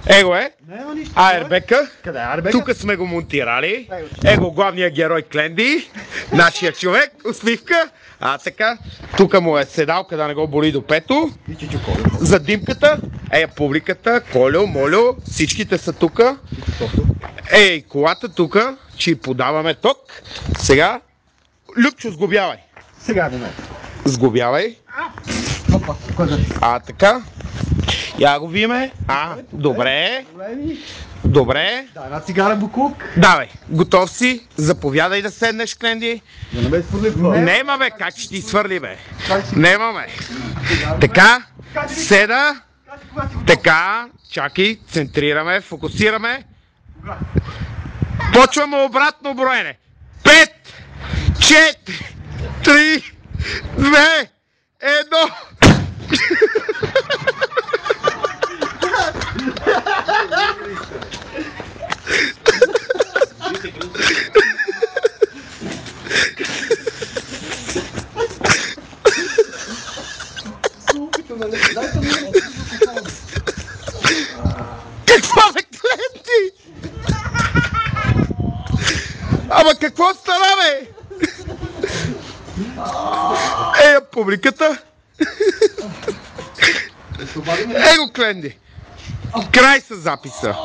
Его е. Аербека. Къде е Арбека? Тук сме го монтирали. Его главният герой Кленди. Нашия човек. Усмивка. Така. Тук му е седалка да не го боли до пето. За димката. Публиката. Колю, Молю. Всичките са тук. Колата тук. Че подаваме ток. Сега. Любчо, сглобявай. Сега е момент. Сглобявай. Така. Я го виме. Добре. Добре. Да, една цигара буклук. Давай, готов си. Заповядай да седнеш, Кленди. Да не ме свърли в това. Нема, бе, как ще ти свърли, бе? Нема, бе. Така, седа. Така, чакай, центрираме, фокусираме. Почваме обратно броене. 5, 4, 3, 2, 1. Какво бе, Кленди? Ама какво стана, бе? Публиката. Его, Кленди. Край с записа.